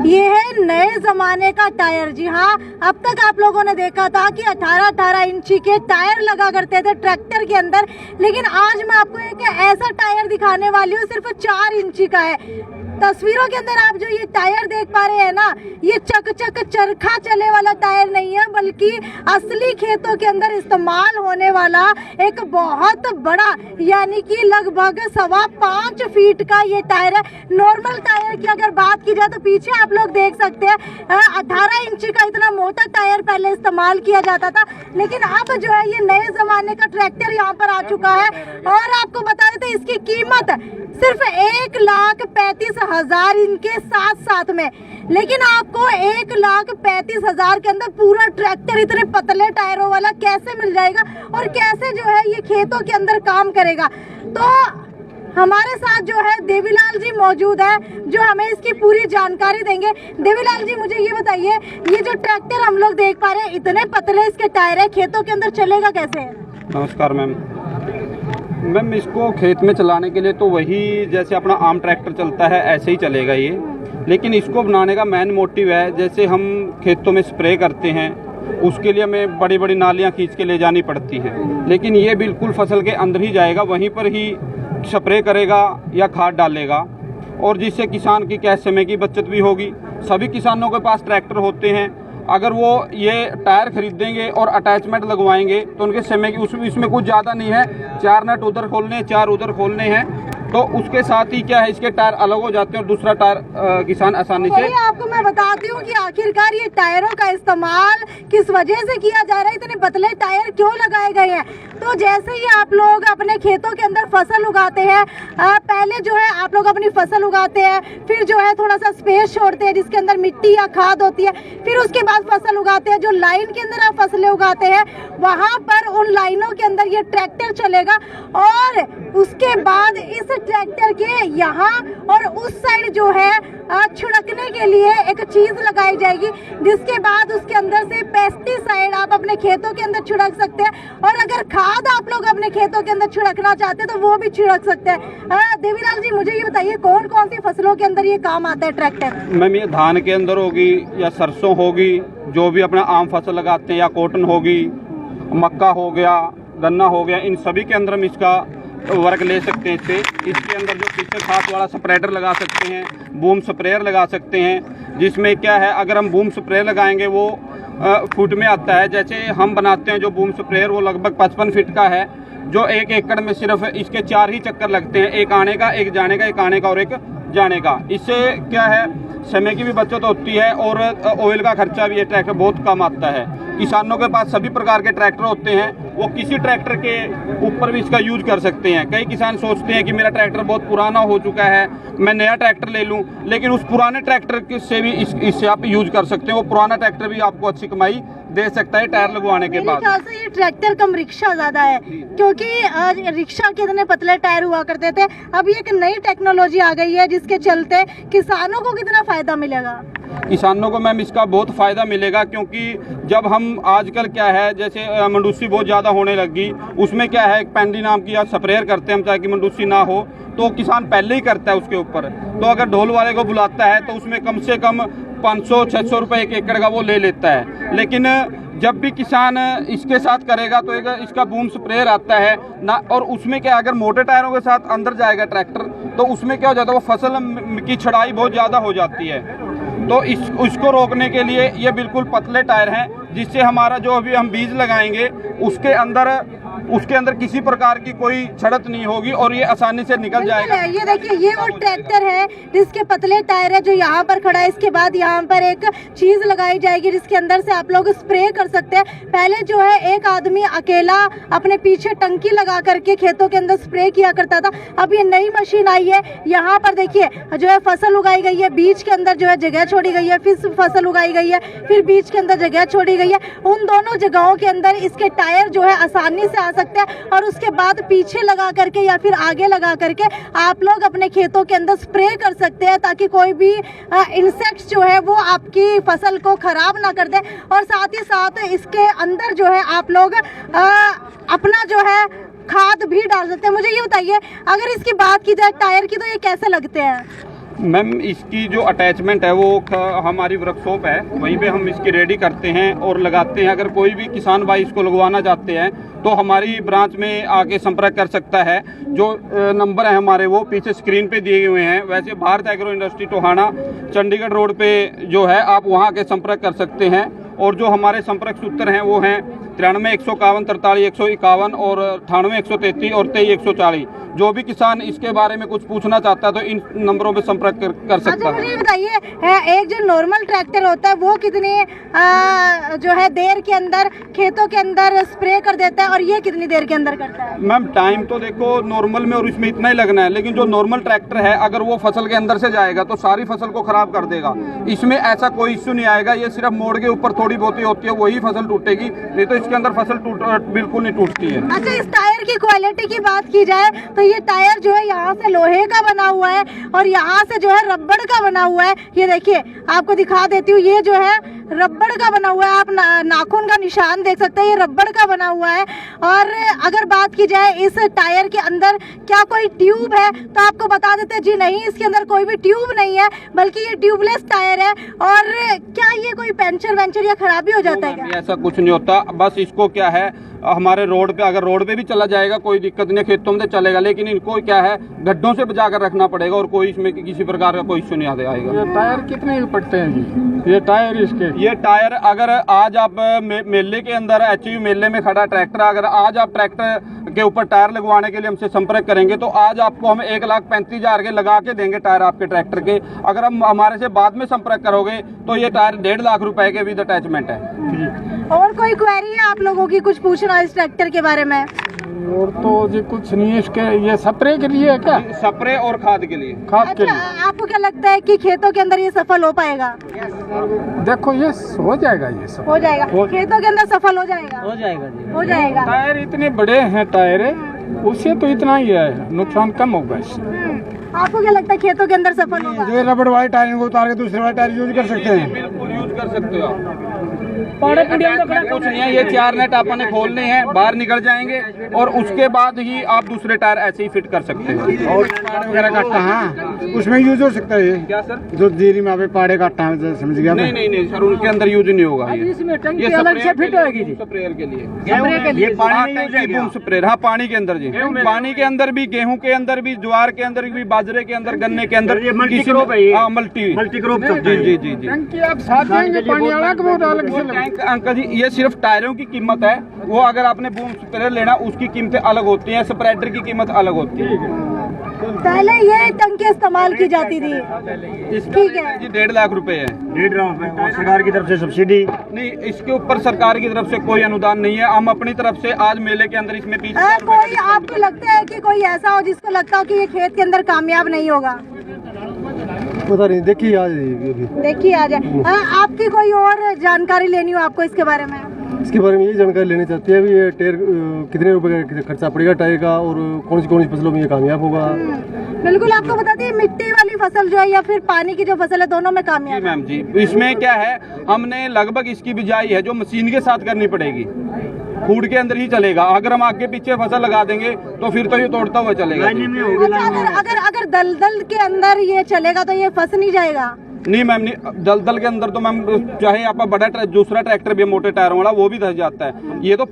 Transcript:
ये है नए जमाने का टायर। जी हाँ, अब तक आप लोगों ने देखा था कि 18-18 इंची के टायर लगा करते थे ट्रैक्टर के अंदर, लेकिन आज मैं आपको एक ऐसा टायर दिखाने वाली हूँ सिर्फ 4 इंची का है। तस्वीरों के अंदर आप जो ये टायर देख पा रहे हैं ना, ये चक चक चरखा चले वाला टायर नहीं है, बल्कि असली खेतों के अंदर इस्तेमाल होने वाला एक बहुत बड़ा, यानी कि लगभग 5.25 फीट का ये टायर है। नॉर्मल टायर की अगर बात की जाए तो पीछे आप लोग देख सकते हैं 18 इंची का इतना मोटा टायर पहले इस्तेमाल किया जाता था, लेकिन अब जो है ये नए जमाने का ट्रैक्टर यहाँ पर आ चुका है। और आपको बता देते इसकी कीमत सिर्फ 1,35,000 इनके साथ में, लेकिन आपको 1,35,000 के अंदर पूरा ट्रैक्टर इतने पतले टायरों वाला कैसे मिल जाएगा और कैसे जो है ये खेतों के अंदर काम करेगा। तो हमारे साथ जो है देवीलाल जी मौजूद है जो हमें इसकी पूरी जानकारी देंगे। देवीलाल जी, मुझे ये बताइए, ये जो ट्रैक्टर हम लोग देख पा रहे हैं इतने पतले इसके टायर है, खेतों के अंदर चलेगा कैसे? नमस्कार मैम, इसको खेत में चलाने के लिए तो वही जैसे अपना आम ट्रैक्टर चलता है ऐसे ही चलेगा ये, लेकिन इसको बनाने का मेन मोटिव है, जैसे हम खेतों में स्प्रे करते हैं उसके लिए हमें बड़ी बड़ी नालियाँ खींच के ले जानी पड़ती हैं, लेकिन ये बिल्कुल फसल के अंदर ही जाएगा, वहीं पर ही स्प्रे करेगा या खाद डालेगा, और जिससे किसान की क्या समय की बचत भी होगी। सभी किसानों के पास ट्रैक्टर होते हैं, अगर वो ये टायर खरीदेंगे और अटैचमेंट लगवाएंगे तो उनके समय की इसमें कुछ ज़्यादा नहीं है, 4 नट उधर खोलने 4 उधर खोलने हैं, तो उसके साथ ही क्या है इसके टायर अलग हो जाते हैं और दूसरा टायर किसान आसानी से। आपको मैं बताती हूँ कि आखिरकार ये टायरों का इस्तेमाल किस वजह से किया जा रहा है, इतने पतले टायर क्यों लगाए गए हैं। तो जैसे ही आप लोग अपने खेतों के अंदर फसल उगाते हैं, पहले जो है आप लोग अपनी फसल उगाते हैं, फिर जो है थोड़ा सा स्पेस छोड़ते हैं जिसके अंदर मिट्टी या खाद होती है, फिर उसके बाद फसल उगाते हैं। जो लाइन के अंदर आप फसलें उगाते हैं वहाँ पर उन लाइनों के अंदर ये ट्रैक्टर चलेगा, और उसके बाद इस ट्रैक्टर के यहाँ और उस साइड जो है छिड़कने के लिए एक चीज लगाई जाएगी, जिसके बाद उसके अंदर से पेस्टिसाइड आप अपने खेतों के अंदर छिड़क सकते हैं, और अगर खाद आप लोग अपने खेतों के अंदर छिड़कना चाहते हैं तो वो भी छिड़क सकते हैं। देवीलाल जी, मुझे ये बताइए कौन कौन सी फसलों के अंदर ये काम आता है ट्रैक्टर? मैम, ये धान के अंदर होगी या सरसों होगी, जो भी अपना आम फसल लगाते हैं, या कॉटन होगी, मक्का हो गया, गन्ना हो गया, इन सभी के अंदर हम इसका वर्क ले सकते हैं। इसके अंदर जो पीछे खाद वाला स्प्रेडर लगा सकते हैं, बूम स्प्रेयर लगा सकते हैं, जिसमें क्या है अगर हम बूम स्प्रेयर लगाएंगे वो फुट में आता है। जैसे हम बनाते हैं जो बूम स्प्रेयर वो लगभग 55 फीट का है, जो 1 एकड़ में सिर्फ इसके 4 ही चक्कर लगते हैं, एक आने का, एक जाने का, एक आने का और एक जाने का। इससे क्या है समय की भी बचत होती है और ऑयल का खर्चा भी ये ट्रैक्टर बहुत कम आता है। किसानों के पास सभी प्रकार के ट्रैक्टर होते हैं, वो किसी ट्रैक्टर के ऊपर भी इसका यूज कर सकते हैं। कई किसान सोचते हैं कि मेरा ट्रैक्टर बहुत पुराना हो चुका है, मैं नया ट्रैक्टर ले लूं, लेकिन उस पुराने ट्रैक्टर से भी इससे आप यूज कर सकते हैं। वो पुराना ट्रैक्टर भी आपको अच्छी कमाई दे सकता है टायर लगवाने के बाद। मेरे ख्याल से ये ट्रैक्टर कम रिक्शा ज्यादा है, क्योंकि रिक्शा के इतने पतले टायर हुआ करते थे। अब ये एक नई टेक्नोलॉजी आ गई है जिसके चलते किसानों को कितना फायदा मिलेगा? किसानों को मैम इसका बहुत फ़ायदा मिलेगा, क्योंकि जब हम आजकल क्या है जैसे मंडूसी बहुत ज़्यादा होने लगी, उसमें क्या है पेंडी नाम की या स्प्रेयर करते हैं हम, ताकि मंडूसी ना हो, तो किसान पहले ही करता है उसके ऊपर। तो अगर ढोल वाले को बुलाता है तो उसमें कम से कम 500-600 रुपये 1 एकड़ का वो ले लेता है। लेकिन जब भी किसान इसके साथ करेगा तो इसका बूम स्प्रेयर आता है ना, और उसमें क्या अगर मोटे टायरों के साथ अंदर जाएगा ट्रैक्टर तो उसमें क्या हो जाता है वो फसल की छड़ाई बहुत ज़्यादा हो जाती है। तो इसको रोकने के लिए ये बिल्कुल पतले टायर हैं, जिससे हमारा जो अभी हम बीज लगाएंगे उसके अंदर किसी प्रकार की कोई छड़त नहीं होगी और ये आसानी से निकल जाएगा। ये देखिए, ये वो ट्रैक्टर है जिसके पतले टायर है जो यहाँ पर खड़ा है। इसके बाद यहाँ पर एक चीज लगाई जाएगी जिसके अंदर से आप लोग स्प्रे कर सकते हैं। पहले जो है एक आदमी अकेला अपने पीछे टंकी लगा करके खेतों के अंदर स्प्रे किया करता था। अब ये नई मशीन आई है, यहाँ पर देखिए जो है फसल उगाई गई है, बीज के अंदर जो है जगह छोड़ी गई है, फिर फसल उगाई गई है, फिर बीज के अंदर जगह छोड़ी गई है। उन दोनों जगहों के अंदर इसके टायर जो है आसानी से सकते हैं, और उसके बाद पीछे लगा करके या फिर आगे लगा करके आप लोग अपने खेतों के अंदर स्प्रे कर सकते हैं, ताकि कोई भी इंसेक्ट्स जो है वो आपकी फसल को खराब ना कर दे। और साथ ही साथ इसके अंदर जो है आप लोग अपना जो है खाद भी डाल सकते हैं। मुझे ये बताइए, अगर इसकी बात की जाए टायर की, तो ये कैसे लगते हैं? मैम इसकी जो अटैचमेंट है वो हमारी वर्कशॉप है, वहीं पे हम इसकी रेडी करते हैं और लगाते हैं। अगर कोई भी किसान भाई इसको लगवाना चाहते हैं तो हमारी ब्रांच में आके संपर्क कर सकता है। जो नंबर है हमारे वो पीछे स्क्रीन पे दिए हुए हैं। वैसे Bharat agro industry Tohana Chandigarh road पे जो है आप वहाँ आके संपर्क कर सकते हैं। और जो हमारे संपर्क सूत्र हैं वो हैं 93 151 43 151 और 98 133 और 23 140। जो भी किसान इसके बारे में कुछ पूछना चाहता है तो इन नंबरों पे संपर्क कर सकता है। मुझे बताइए, एक जो नॉर्मल ट्रैक्टर होता है वो कितनी जो है देर के अंदर खेतों के अंदर स्प्रे कर देता है और ये कितनी देर के अंदर करता है? मैम टाइम तो देखो नॉर्मल में और इसमें इतना ही लगना है, लेकिन जो नॉर्मल ट्रैक्टर है अगर वो फसल के अंदर से जाएगा तो सारी फसल को खराब कर देगा। इसमें ऐसा कोई इश्यू नहीं आएगा। ये सिर्फ मोड़ के ऊपर थोड़ी बहुत ही होती है, वही फसल टूटेगी, नहीं तो इसके अंदर फसल बिल्कुल नहीं टूटती है। अच्छा, इस टायर की क्वालिटी की बात की जाए तो ये टायर जो है यहाँ से लोहे का बना हुआ है और यहाँ से जो है रबड़ का बना हुआ है। ये देखिए, आपको दिखा देती हूँ, ये जो है रबड़ का बना हुआ है। आप नाखून का निशान देख सकते हैं, ये रबड़ का बना हुआ है। और अगर बात की जाए इस टायर के अंदर क्या कोई ट्यूब है तो आपको बता देते हैं जी नहीं, इसके अंदर कोई भी ट्यूब नहीं है, बल्कि ये ट्यूबलेस टायर है। और क्या ये कोई पंचर वेंचर या खराबी हो जाता है क्या? ऐसा कुछ नहीं होता। बस इसको क्या है, हमारे रोड पे अगर रोड पे भी चला जाएगा कोई दिक्कत नहीं, खेतों में चलेगा, लेकिन इनको क्या है गड्ढों से बचा कर रखना पड़ेगा और कोई इसमें किसी प्रकार का कोई इश्यू नहीं आएगा। ये टायर कितने के पड़ते हैं जी? ये टायर इसके, ये टायर अगर आज आप मेले के अंदर HU मेले में खड़ा ट्रैक्टर, अगर आज आप ट्रैक्टर के ऊपर टायर लगवाने के लिए हमसे संपर्क करेंगे तो आज आपको हम 1,35,000 के लगा के देंगे टायर आपके ट्रैक्टर के। अगर हम हमारे से बाद में संपर्क करोगे तो ये टायर 1.5 लाख रुपए के विद अटैचमेंट है। और कोई क्वेरी है आप लोगों की, कुछ पूछना इस ट्रैक्टर के बारे में? और तो जी कुछ नहीं है। इसके ये स्प्रे के लिए है क्या? स्प्रे और खाद के लिए। खाद के अच्छा, लिए। आपको क्या लगता है कि खेतों के अंदर ये सफल हो पाएगा? देखो ये हो जाएगा, ये सब हो जाएगा, खेतों के अंदर सफल हो जाएगा? हो जाएगा जी, हो जाएगा। टायर इतने बड़े हैं टायर, उससे तो इतना ही है, नुकसान कम होगा इससे। आपको क्या लगता है खेतों के अंदर सफल होगा? जो रबड़ वाले टायर को उतार के दूसरे वाले टायर यूज कर सकते हैं। बिल्कुल यूज कर सकते हो आप। पाड़े पुड़िया में खड़ा कुछ नहीं है, ये 4 नेट आपने खोलने हैं, बाहर निकल जाएंगे और उसके बाद ही आप दूसरे टायर ऐसे ही फिट कर सकते हो। और पाड़े वगैरह काटता है उसमें यूज हो सकता है। ये क्या सर? जो देरी में आप पाड़े काटता है, समझ गया मैं। नहीं सर, उनके अंदर यूज नहीं होगा। इसमें टंकी ये अलग से फिट होगी जी। स्प्रेयर के लिए, ये पानी में यूज है क्या? स्प्रेयर, हाँ पानी के अंदर जी, पानी के अंदर भी, गेहूं के अंदर भी, ज्वार के अंदर भी, बाजरे के अंदर, गन्ने के अंदर, मल्टी क्रॉप है ये। हाँ मल्टी क्रॉप। जी। टंकी आप साथ देंगे, पानी वाला को बहुत अलग से लगेगा। टैंक अंकल जी, ये सिर्फ टायरों की कीमत है, वो अगर आपने बूम स्प्रेयर लेना उसकी कीमतें अलग होती हैं, स्प्रेडर की कीमत अलग होती है। पहले ये टंकी इस्तेमाल की जाती थी, ठीक है जी 1.5 लाख रुपए है। 1.5 लाख और सरकार की तरफ से सब्सिडी नहीं, इसके ऊपर सरकार की तरफ से कोई अनुदान नहीं है। हम अपनी तरफ से आज मेले के अंदर इसमें 20,000 कोई आपको लगता है कि कोई ऐसा हो जिसको लगता हो कि ये खेत के अंदर कामयाब नहीं होगा? पता नहीं, देखिए आज देखिए आ जाए। आपकी कोई और जानकारी लेनी हो आपको इसके बारे में? इसके बारे में ये जानकारी लेनी चाहती है। ये टायर कितने रुपए का खर्चा पड़ेगा टायर का और कौन सी फसलों में ये कामयाब होगा? बिल्कुल, आपको बता दें मिट्टी वाली फसल जो है या फिर पानी की जो फसल है, दोनों में जी कामयाब है। मैम जी, इसमें क्या है, हमने लगभग इसकी बिजाई है जो मशीन के साथ करनी पड़ेगी, खूड के अंदर ही चलेगा। अगर हम आगे पीछे फसल लगा देंगे तो फिर तो ये तोड़ता हुआ चलेगा। अच्छा, अगर दलदल के अंदर ये चलेगा तो ये फंस नहीं जाएगा? नहीं मैम, नहीं, दलदल के अंदर तो मैम चाहे आपका बड़ा दूसरा ट्रैक्टर भी है मोटे टायरों वाला, वो भी धस जाता है। ये तो